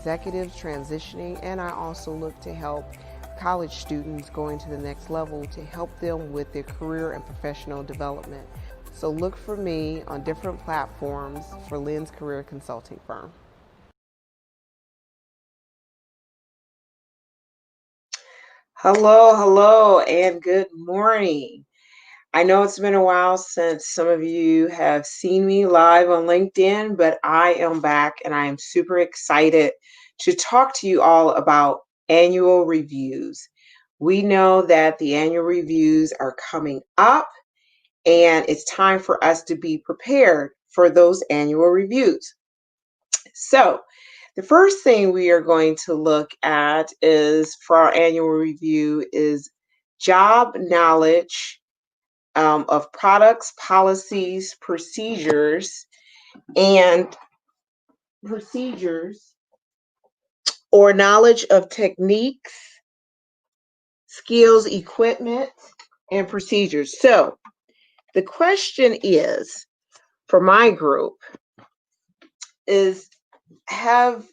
executives transitioning, and I also look to help college students going to the next level to help them with their career and professional development. So look for me on different platforms for Lynn's Career Consulting Firm. Hello, and good morning. I know it's been a while since some of you have seen me live on LinkedIn, but I am back and I am super excited to talk to you all about annual reviews. We know that the annual reviews are coming up, and it's time for us to be prepared for those annual reviews. So, the first thing we are going to look at is for our annual review is job knowledge of products, policies, and procedures, or knowledge of techniques, skills, equipment, and procedures. So the question is for my group is, have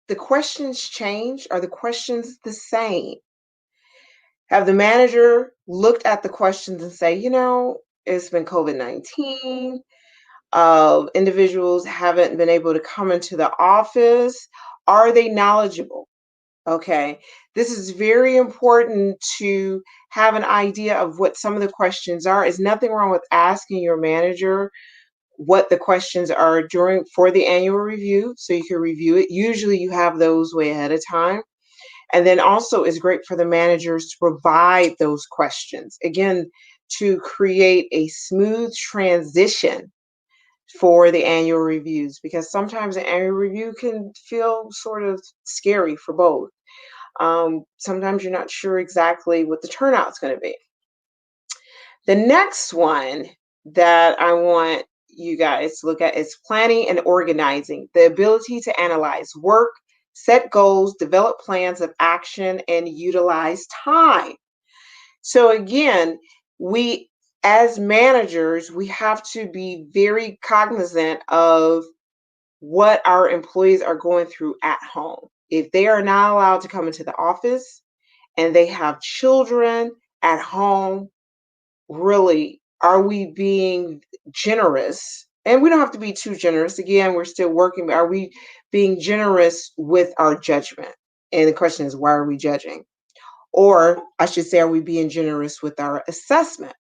the questions changed? Are the questions the same? Have the manager looked at the questions and say, it's been COVID-19. Individuals haven't been able to come into the office. Are they knowledgeable? Okay. This is very important to have an idea of what some of the questions are. There's nothing wrong with asking your manager what the questions are for the annual review so you can review it. Usually you have those way ahead of time. And then also it's great for the managers to provide those questions, again, to create a smooth transition for the annual reviews, because sometimes the annual review can feel sort of scary for both. Sometimes you're not sure exactly what the turnout's going to be. The next one that I want you guys to look at is planning and organizing, the ability to analyze work, set goals, develop plans of action, and utilize time. So again, we as managers, we have to be very cognizant of what our employees are going through at home. If they are not allowed to come into the office and they have children at home, really, are we being generous? And we don't have to be too generous. Again, we're still working, but are we being generous with our judgment? And the question is, why are we judging? Or I should say, are we being generous with our assessment?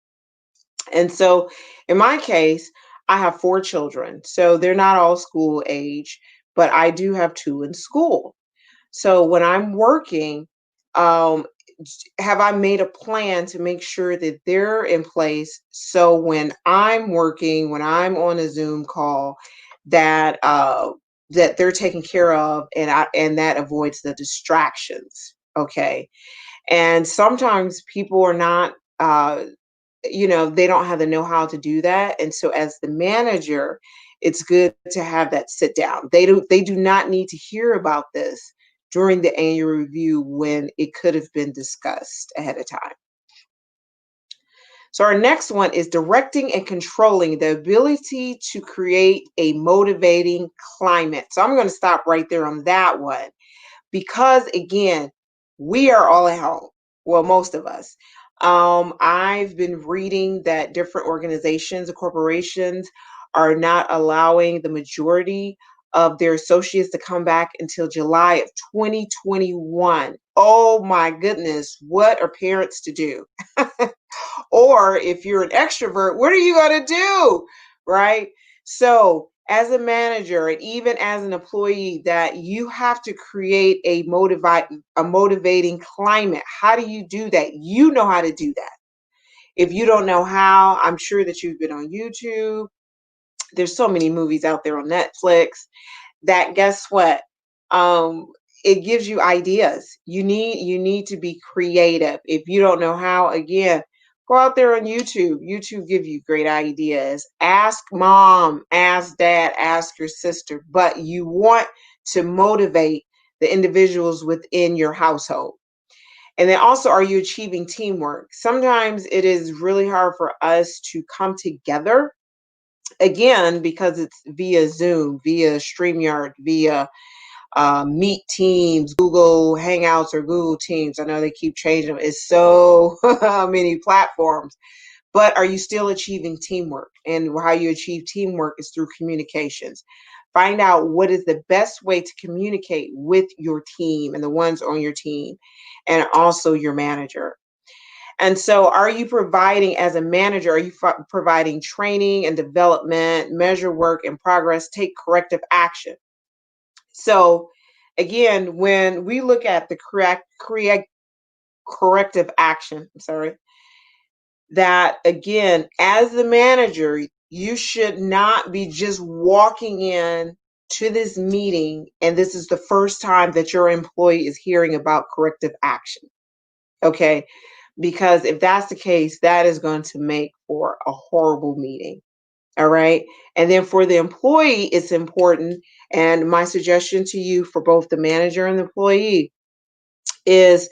And so in my case, I have 4 children. So they're not all school age, but I do have 2 in school. So when I'm working, um, have I made a plan to make sure that they're in place so when I'm working, when I'm on a Zoom call, that that they're taken care of, and that avoids the distractions. Okay. And sometimes people are not they don't have the know-how to do that. And so as the manager, it's good to have that sit down. They do not need to hear about this during the annual review when it could have been discussed ahead of time. So our next one is directing and controlling, the ability to create a motivating climate. So I'm going to stop right there on that one, because again, we are all at home. Well, most of us. I've been reading that different organizations and corporations are not allowing the majority of their associates to come back until July of 2021. Oh my goodness, what are parents to do? Or if you're an extrovert, what are you going to do? Right? So, as a manager and even as an employee, that you have to create a motivating climate. How do you do that? You know how to do that. If you don't know how, I'm sure that you've been on YouTube. There's so many movies out there on Netflix that, guess what? Um, it gives you ideas. You need to be creative. If you don't know how, again, go out there on YouTube. YouTube give you great ideas. Ask mom, ask dad, ask your sister, but you want to motivate the individuals within your household. And then also, are you achieving teamwork? Sometimes it is really hard for us to come together, again, because it's via Zoom, via StreamYard, via Meet Teams, Google Hangouts, or Google Teams. I know they keep changing them. It's so many platforms. But are you still achieving teamwork? And how you achieve teamwork is through communications. Find out what is the best way to communicate with your team and the ones on your team, and also your manager. And so, are you providing, as a manager, are you providing training and development, measure work and progress, take corrective action? So, again, when we look at the corrective action, I'm sorry, that again, as the manager, you should not be just walking in to this meeting and this is the first time that your employee is hearing about corrective action. Okay. Because if that's the case, that is going to make for a horrible meeting. All right. And then for the employee, it's important. And my suggestion to you for both the manager and the employee is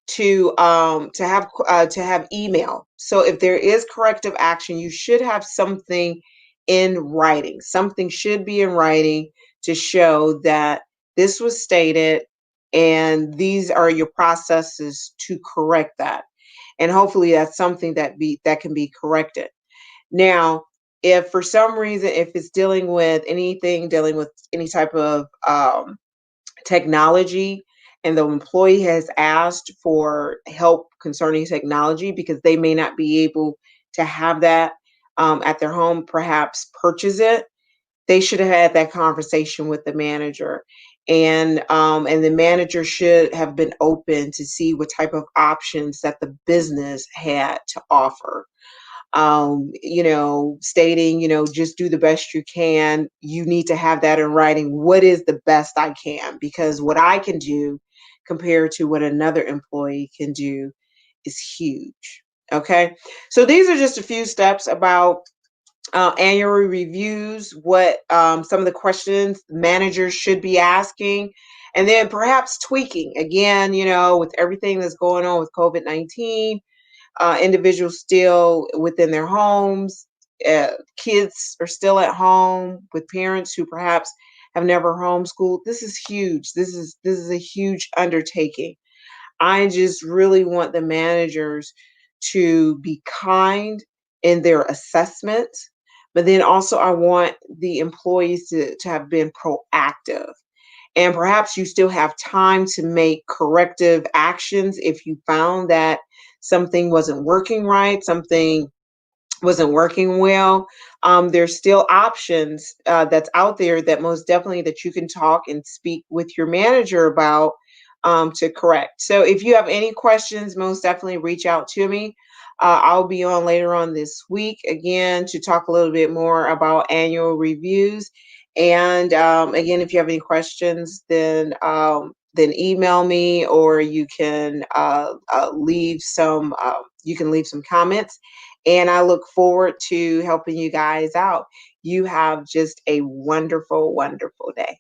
to have email. So if there is corrective action, you should have something in writing. Something should be in writing to show that this was stated and these are your processes to correct that. And hopefully that's something that can be corrected. Now, if for some reason, if it's dealing with anything, dealing with any type of technology, and the employee has asked for help concerning technology because they may not be able to have that at their home, perhaps purchase it, they should have had that conversation with the manager. And the manager should have been open to see what type of options that the business had to offer, stating, just do the best you can. You need to have that in writing. What is the best I can? Because what I can do compared to what another employee can do is huge. Okay. So these are just a few steps about annual reviews, what some of the questions managers should be asking, and then perhaps tweaking again, with everything that's going on with COVID-19, individuals still within their homes, kids are still at home with parents who perhaps have never homeschooled. This is huge. This is a huge undertaking. I just really want the managers to be kind in their assessment, but then also I want the employees to have been proactive. And perhaps you still have time to make corrective actions if you found that something wasn't working right, something wasn't working well. There's still options that's out there that most definitely that you can talk and speak with your manager about to correct. So if you have any questions, most definitely reach out to me. I'll be on later on this week again to talk a little bit more about annual reviews. And again, if you have any questions, then email me, or you can leave some comments. And I look forward to helping you guys out. You have just a wonderful, wonderful day.